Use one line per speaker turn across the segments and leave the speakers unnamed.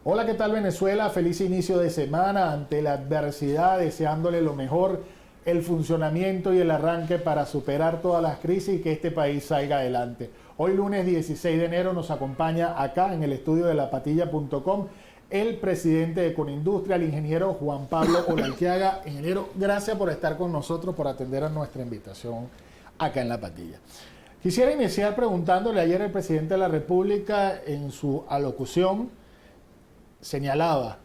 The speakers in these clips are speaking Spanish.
Hola, ¿qué tal Venezuela? Feliz inicio de semana ante la adversidad, deseándole lo mejor, el funcionamiento y el arranque para superar todas las crisis y que este país salga adelante. Hoy lunes 16 de enero nos acompaña acá en el estudio de lapatilla.com el presidente de Conindustria, el ingeniero Juan Pablo Olalquiaga. Ingeniero, gracias por estar con nosotros, por atender a nuestra invitación acá en La Patilla. Quisiera iniciar preguntándole, ayer el presidente de la República en su alocución señalaba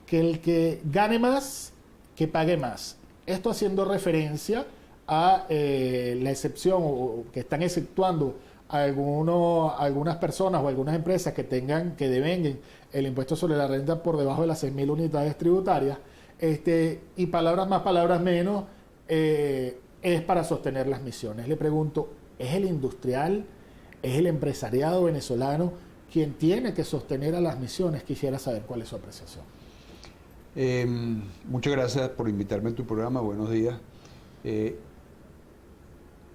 que el que gane más, que pague más. Esto haciendo referencia a la excepción o que están exceptuando algunas personas o algunas empresas que devenguen el impuesto sobre la renta por debajo de las 6.000 unidades tributarias, y palabras más, palabras menos, es para sostener las misiones. Le pregunto, ¿es el industrial, es el empresariado venezolano quien tiene que sostener a las misiones? Quisiera saber cuál es su apreciación.
Muchas gracias por invitarme a tu programa. Buenos días.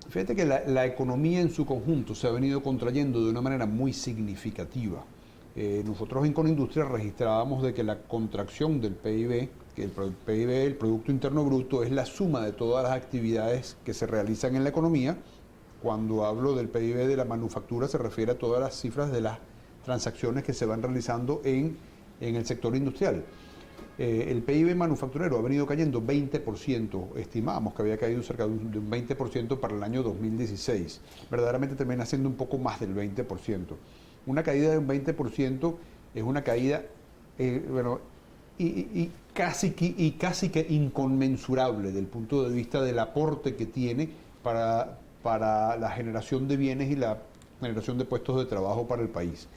Fíjate que la economía en su conjunto se ha venido contrayendo de una manera muy significativa. Nosotros en Conindustria registrábamos de que la contracción del PIB, que el PIB, el Producto Interno Bruto, es la suma de todas las actividades que se realizan en la economía. Cuando hablo del PIB de la manufactura se refiere a todas las cifras de las transacciones que se van realizando en el sector industrial. El PIB manufacturero ha venido cayendo 20%, estimábamos que había caído cerca de un 20% para el año 2016. Verdaderamente termina siendo un poco más del 20%. Una caída de un 20% es una caída casi que inconmensurable desde el punto de vista del aporte que tiene para la generación de bienes y la generación de puestos de trabajo para el país.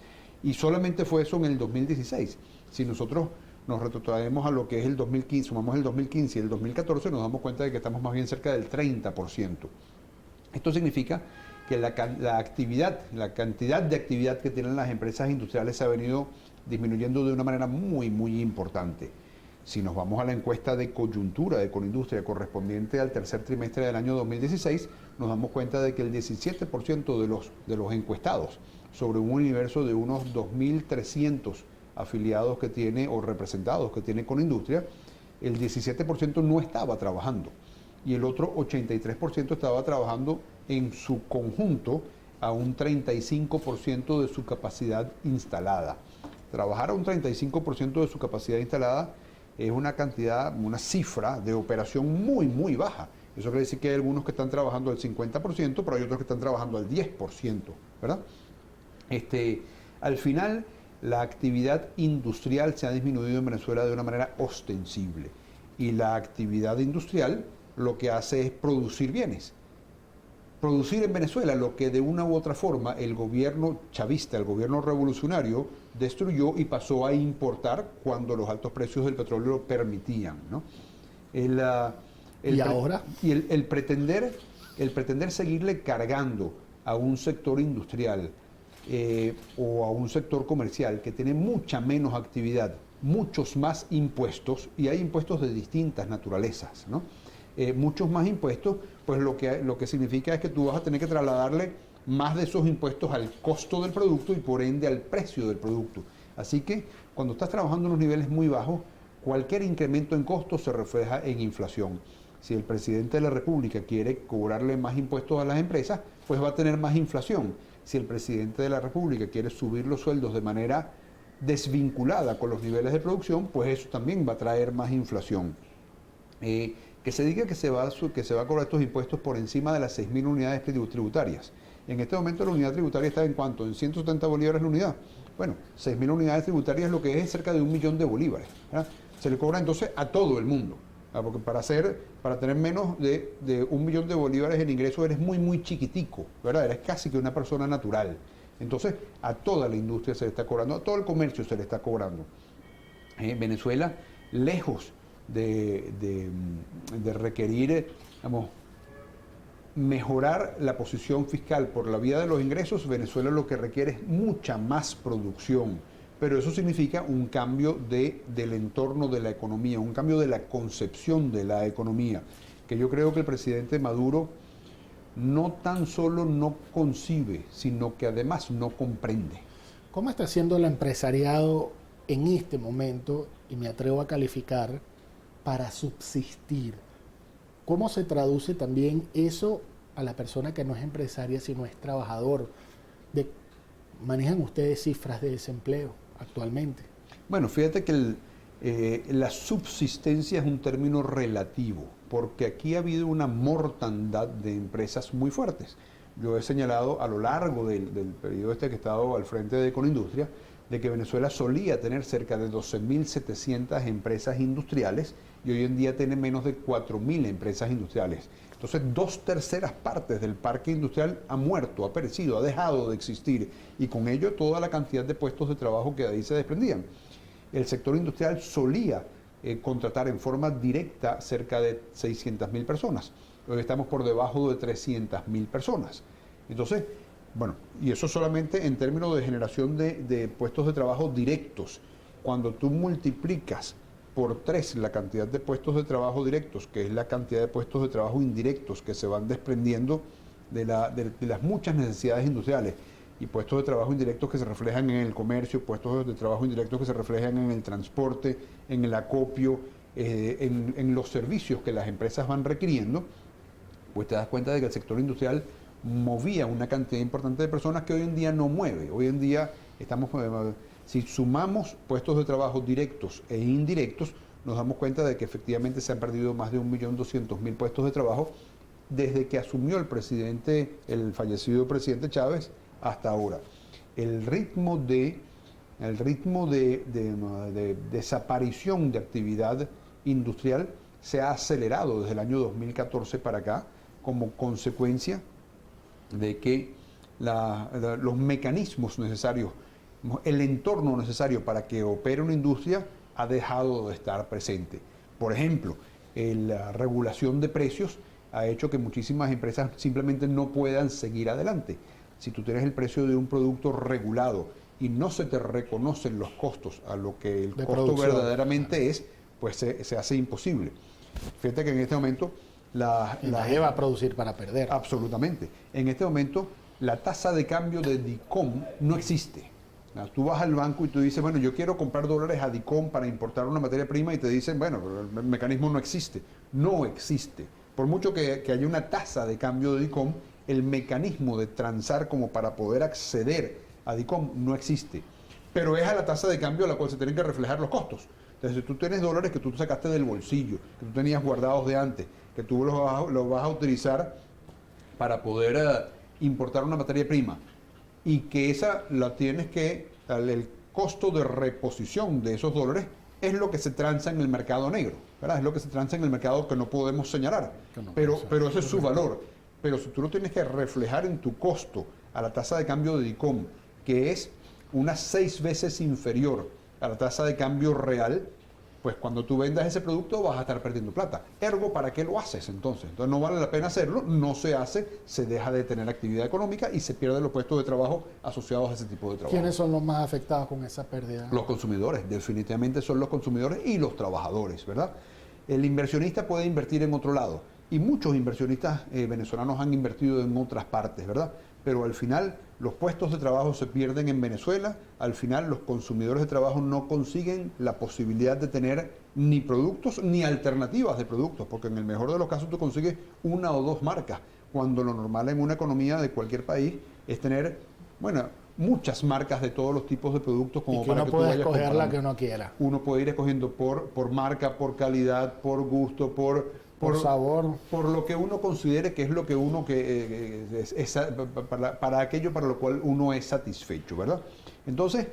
Y solamente fue eso en el 2016. Si nosotros nos retrotraemos a lo que es el 2015, sumamos el 2015 y el 2014, nos damos cuenta de que estamos más bien cerca del 30%. Esto significa que la cantidad de actividad que tienen las empresas industriales se ha venido disminuyendo de una manera muy, muy importante. Si nos vamos a la encuesta de coyuntura de Conindustria correspondiente al tercer trimestre del año 2016, nos damos cuenta de que el 17% de los encuestados, sobre un universo de unos 2.300 afiliados que tiene o representados que tiene Conindustria, el 17% no estaba trabajando y el otro 83% estaba trabajando en su conjunto a un 35% de su capacidad instalada. Trabajar a un 35% de su capacidad instalada es una cifra de operación muy, muy baja. Eso quiere decir que hay algunos que están trabajando al 50%, pero hay otros que están trabajando al 10%, ¿verdad? Al final, la actividad industrial se ha disminuido en Venezuela de una manera ostensible. Y la actividad industrial lo que hace es producir bienes. Producir en Venezuela lo que de una u otra forma el gobierno chavista, el gobierno revolucionario, destruyó y pasó a importar cuando los altos precios del petróleo lo permitían, ¿no? El pretender seguirle cargando a un sector industrial o a un sector comercial que tiene mucha menos actividad, muchos más impuestos, y hay impuestos de distintas naturalezas, ¿no? Muchos más impuestos, pues lo que significa es que tú vas a tener que trasladarle más de esos impuestos al costo del producto y por ende al precio del producto. Así que cuando estás trabajando en unos niveles muy bajos, cualquier incremento en costos se refleja en inflación. Si el presidente de la República quiere cobrarle más impuestos a las empresas, pues va a tener más inflación. Si el presidente de la República quiere subir los sueldos de manera desvinculada con los niveles de producción, pues eso también va a traer más inflación. Que se diga que se va a cobrar estos impuestos por encima de las 6.000 unidades tributarias. En este momento la unidad tributaria está en ¿cuánto? En 170 bolívares la unidad. Bueno, 6.000 unidades tributarias es lo que es cerca de 1 millón de bolívares, ¿verdad? Se le cobra entonces a todo el mundo. Porque para tener menos de 1 millón de bolívares en ingreso eres muy, muy chiquitico, ¿verdad? Eres casi que una persona natural. Entonces, a toda la industria se le está cobrando, a todo el comercio se le está cobrando. Venezuela, lejos de requerir, mejorar la posición fiscal por la vía de los ingresos, Venezuela lo que requiere es mucha más producción. Pero eso significa un cambio del entorno de la economía, un cambio de la concepción de la economía, que yo creo que el presidente Maduro no tan solo no concibe, sino que además no comprende.
¿Cómo está haciendo el empresariado en este momento, y me atrevo a calificar, para subsistir. ¿Cómo se traduce también eso a la persona que no es empresaria, sino es trabajador? ¿Manejan ustedes cifras de desempleo actualmente?
Bueno, fíjate que la subsistencia es un término relativo, porque aquí ha habido una mortandad de empresas muy fuertes. Yo he señalado a lo largo del periodo que he estado al frente de Econindustria, de que Venezuela solía tener cerca de 12.700 empresas industriales y hoy en día tiene menos de 4.000 empresas industriales. Entonces, 2/3 partes del parque industrial ha muerto, ha perecido, ha dejado de existir, y con ello toda la cantidad de puestos de trabajo que de ahí se desprendían. El sector industrial solía contratar en forma directa cerca de 600.000 personas. Hoy estamos por debajo de 300.000 personas. Entonces, bueno, y eso solamente en términos de generación de puestos de trabajo directos. Cuando tú multiplicas por 3 la cantidad de puestos de trabajo directos, que es la cantidad de puestos de trabajo indirectos que se van desprendiendo de las muchas necesidades industriales, y puestos de trabajo indirectos que se reflejan en el comercio, puestos de trabajo indirectos que se reflejan en el transporte, en el acopio, en los servicios que las empresas van requiriendo, pues te das cuenta de que el sector industrial movía una cantidad importante de personas que hoy en día no mueve. Hoy en día estamos, si sumamos puestos de trabajo directos e indirectos, nos damos cuenta de que efectivamente se han perdido más de 1.200.000 puestos de trabajo desde que asumió el fallecido presidente Chávez hasta ahora. El ritmo de desaparición de actividad industrial se ha acelerado desde el año 2014 para acá, como consecuencia de que los mecanismos necesarios, el entorno necesario para que opere una industria ha dejado de estar presente. Por ejemplo, la regulación de precios ha hecho que muchísimas empresas simplemente no puedan seguir adelante. Si tú tienes el precio de un producto regulado y no se te reconocen los costos a lo que el costo verdaderamente es, pues se hace imposible. Fíjate que en este momento
nadie va a producir para perder.
Absolutamente. En este momento la tasa de cambio de DICOM no existe. Tú vas al banco y tú dices, bueno, yo quiero comprar dólares a DICOM para importar una materia prima, y te dicen, bueno, pero el mecanismo no existe. No existe. Por mucho que haya una tasa de cambio de DICOM, el mecanismo de transar como para poder acceder a DICOM no existe. Pero es a la tasa de cambio a la cual se tienen que reflejar los costos. Entonces, si tú tienes dólares que tú sacaste del bolsillo, que tú tenías guardados de antes, que tú los vas a utilizar para poder importar una materia prima, y que esa la tienes el costo de reposición de esos dólares es lo que se transa en el mercado negro, ¿verdad? Es lo que se transa en el mercado que no podemos señalar, pero ese es su valor. Pero si tú lo tienes que reflejar en tu costo a la tasa de cambio de DICOM, que es unas 6 veces inferior a la tasa de cambio real, pues cuando tú vendas ese producto vas a estar perdiendo plata. Ergo, ¿para qué lo haces entonces? Entonces no vale la pena hacerlo, no se hace, se deja de tener actividad económica y se pierden los puestos de trabajo asociados a ese tipo de trabajo.
¿Quiénes son los más afectados con esa pérdida?
Los consumidores, definitivamente son los consumidores y los trabajadores, ¿verdad? El inversionista puede invertir en otro lado, y muchos inversionistas venezolanos han invertido en otras partes, ¿verdad? Pero al final los puestos de trabajo se pierden en Venezuela, al final los consumidores de trabajo no consiguen la posibilidad de tener ni productos ni alternativas de productos, porque en el mejor de los casos tú consigues 1 o 2 marcas, cuando lo normal en una economía de cualquier país es tener, bueno, muchas marcas de todos los tipos de productos, como
y que
para
uno
que
pueda
tú vayas
escoger
comprando.
la que uno quiera.
Uno puede ir escogiendo por marca, por calidad, por gusto, por
sabor,
por lo que uno considere que es lo que uno para aquello para lo cual uno es satisfecho, ¿verdad? Entonces,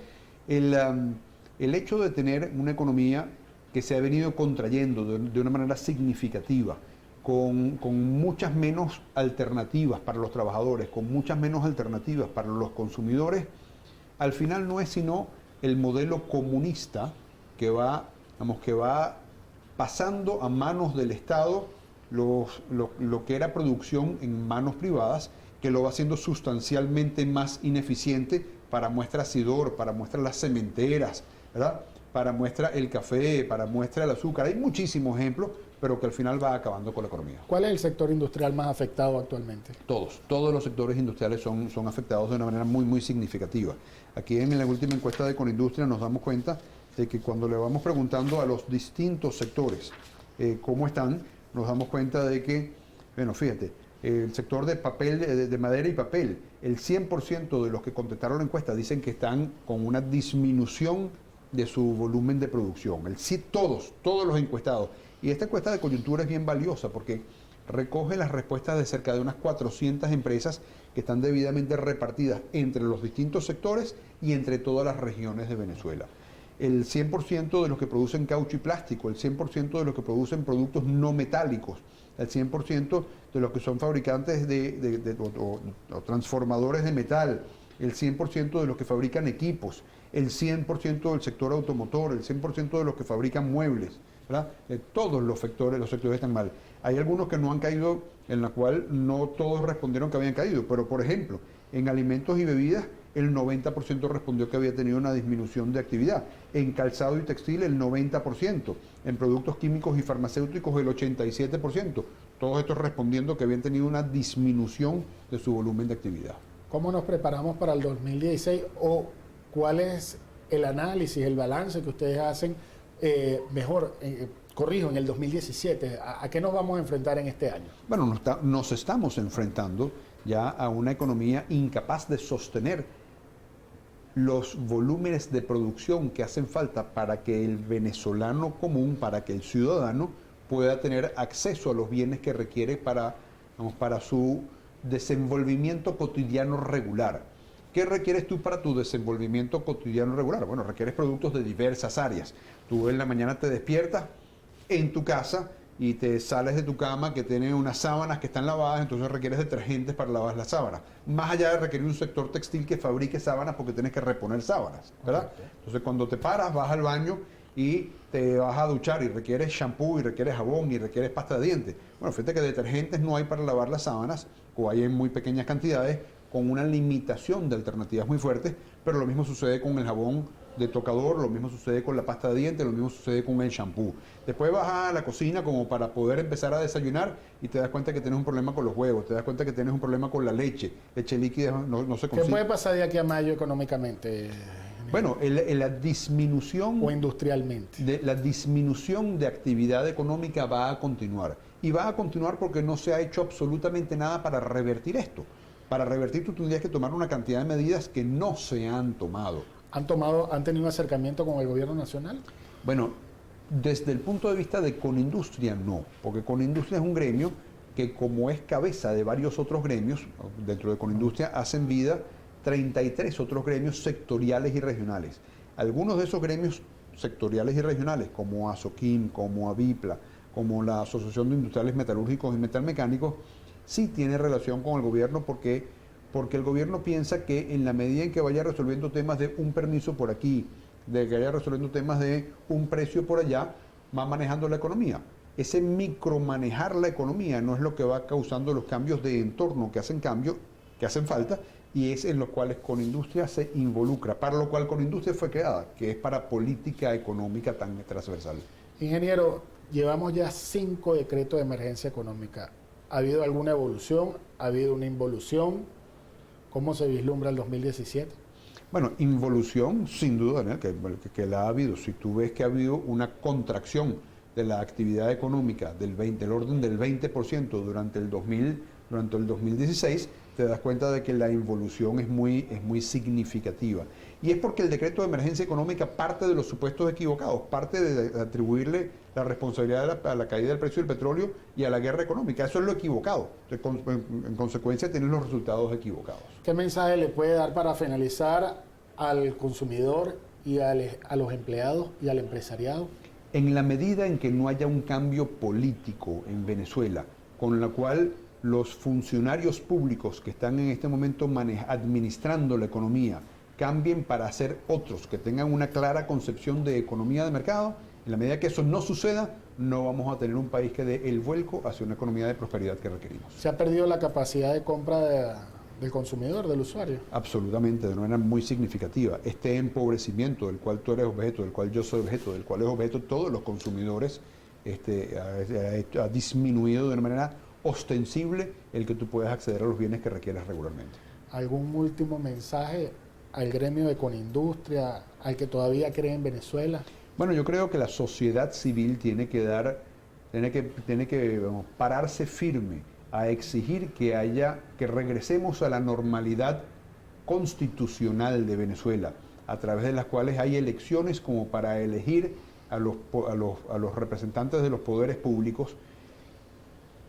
el hecho de tener una economía que se ha venido contrayendo de una manera significativa, con muchas menos alternativas para los trabajadores, con muchas menos alternativas para los consumidores, al final no es sino el modelo comunista que va pasando a manos del Estado lo que era producción en manos privadas, que lo va haciendo sustancialmente más ineficiente. Para muestra Sidor, para muestra las cementeras, ¿verdad? Para muestra el café, para muestra el azúcar. Hay muchísimos ejemplos, pero que al final va acabando con la economía.
¿Cuál es el sector industrial más afectado actualmente?
Todos los sectores industriales son afectados de una manera muy, muy significativa. Aquí en la última encuesta de Econindustria nos damos cuenta de que cuando le vamos preguntando a los distintos sectores cómo están, nos damos cuenta de que, bueno, fíjate, el sector de papel, de madera y papel, el 100% de los que contestaron la encuesta dicen que están con una disminución de su volumen de producción. Todos los encuestados. Y esta encuesta de coyuntura es bien valiosa porque recoge las respuestas de cerca de unas 400 empresas que están debidamente repartidas entre los distintos sectores y entre todas las regiones de Venezuela. El 100% de los que producen caucho y plástico, el 100% de los que producen productos no metálicos, el 100% de los que son fabricantes o transformadores de metal, el 100% de los que fabrican equipos, el 100% del sector automotor, el 100% de los que fabrican muebles, ¿verdad? Todos los sectores están mal. Hay algunos que no han caído, en la cual no todos respondieron que habían caído, pero por ejemplo, en alimentos y bebidas, el 90% respondió que había tenido una disminución de actividad. En calzado y textil, el 90%. En productos químicos y farmacéuticos, el 87%. Todos estos respondiendo que habían tenido una disminución de su volumen de actividad.
¿Cómo nos preparamos para el 2016 o cuál es el análisis, el balance que ustedes hacen corrijo, en el 2017? ¿A qué nos vamos a enfrentar en este año?
Bueno, nos estamos enfrentando ya a una economía incapaz de sostener los volúmenes de producción que hacen falta para que el venezolano común, para que el ciudadano pueda tener acceso a los bienes que requiere para su desenvolvimiento cotidiano regular. ¿Qué requieres tú para tu desenvolvimiento cotidiano regular? Bueno, requieres productos de diversas áreas. Tú en la mañana te despiertas en tu casa y te sales de tu cama que tiene unas sábanas que están lavadas, entonces requieres detergentes para lavar las sábanas. Más allá de requerir un sector textil que fabrique sábanas porque tienes que reponer sábanas, ¿verdad? Entonces cuando te paras, vas al baño y te vas a duchar y requieres shampoo y requieres jabón y requieres pasta de dientes. Bueno, fíjate que detergentes no hay para lavar las sábanas o hay en muy pequeñas cantidades con una limitación de alternativas muy fuertes, pero lo mismo sucede con el jabón de tocador, lo mismo sucede con la pasta de dientes, lo mismo sucede con el shampoo. Después vas a la cocina como para poder empezar a desayunar y te das cuenta que tienes un problema con los huevos, te das cuenta que tienes un problema con la leche líquida no se consigue.
¿Qué puede pasar de aquí a mayo económicamente?
Bueno, la disminución...
O industrialmente.
La disminución de actividad económica va a continuar. Y va a continuar porque no se ha hecho absolutamente nada para revertir esto. Para revertir tú tendrías que tomar una cantidad de medidas que no se han tomado.
¿Han tenido un acercamiento con el gobierno nacional?
Bueno, desde el punto de vista de Conindustria, no, porque Conindustria es un gremio que, como es cabeza de varios otros gremios, dentro de Conindustria hacen vida 33 otros gremios sectoriales y regionales. Algunos de esos gremios sectoriales y regionales, como ASOQUIM, como AVIPLA, como la Asociación de Industriales Metalúrgicos y Metalmecánicos, sí tiene relación con el gobierno porque el gobierno piensa que en la medida en que vaya resolviendo temas de un permiso por aquí, de que vaya resolviendo temas de un precio por allá, va manejando la economía. Ese micromanejar la economía no es lo que va causando los cambios de entorno que hacen falta, y es en los cuales Conindustria se involucra, para lo cual Conindustria fue creada, que es para política económica tan transversal.
Ingeniero, llevamos ya 5 decretos de emergencia económica. ¿Ha habido alguna evolución? ¿Ha habido una involución? ¿Cómo se vislumbra el 2017?
Bueno, involución, sin duda, ¿no? que la ha habido. Si tú ves que ha habido una contracción de la actividad económica del orden del 20% durante el 2016, te das cuenta de que la involución es muy significativa. Y es porque el decreto de emergencia económica parte de los supuestos equivocados, parte de atribuirle la responsabilidad a la caída del precio del petróleo y a la guerra económica. Eso es lo equivocado. En consecuencia, tienen los resultados equivocados.
¿Qué mensaje le puede dar para finalizar al consumidor y a los empleados y al empresariado?
En la medida en que no haya un cambio político en Venezuela, con la cual los funcionarios públicos que están en este momento administrando la economía cambien para ser otros que tengan una clara concepción de economía de mercado, en la medida que eso no suceda, no vamos a tener un país que dé el vuelco hacia una economía de prosperidad que requerimos.
¿Se ha perdido la capacidad de compra del consumidor, del usuario?
Absolutamente, de una manera muy significativa. Este empobrecimiento del cual tú eres objeto, del cual yo soy objeto, del cual es objeto todos los consumidores, ha disminuido de una manera ostensible el que tú puedas acceder a los bienes que requieras regularmente.
¿Algún último mensaje al gremio de Conindustria, al que todavía cree en Venezuela?
Bueno, yo creo que la sociedad civil tiene que vamos, pararse firme a exigir que regresemos a la normalidad constitucional de Venezuela, a través de las cuales hay elecciones como para elegir a los representantes de los poderes públicos.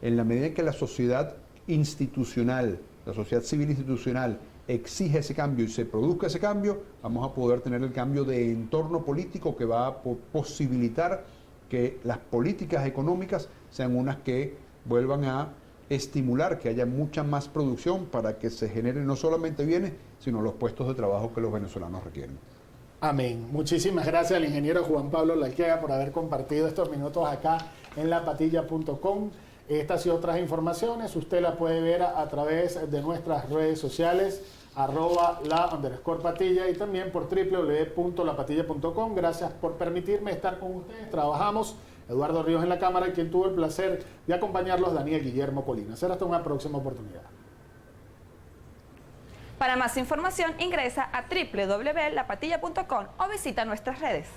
En la medida en que la sociedad institucional, la sociedad civil institucional, exige ese cambio y se produzca ese cambio, vamos a poder tener el cambio de entorno político que va a posibilitar que las políticas económicas sean unas que vuelvan a estimular que haya mucha más producción para que se generen no solamente bienes, sino los puestos de trabajo que los venezolanos requieren.
Amén. Muchísimas gracias al ingeniero Juan Pablo Lalquea por haber compartido estos minutos acá en lapatilla.com. Estas y otras informaciones usted las puede ver a través de nuestras redes sociales, @la_patilla, y también por www.lapatilla.com. Gracias por permitirme estar con ustedes. Trabajamos Eduardo Ríos en la cámara, y quien tuvo el placer de acompañarlos, Daniel Guillermo Colina. Será hasta una próxima oportunidad.
Para más información ingresa a www.lapatilla.com o visita nuestras redes.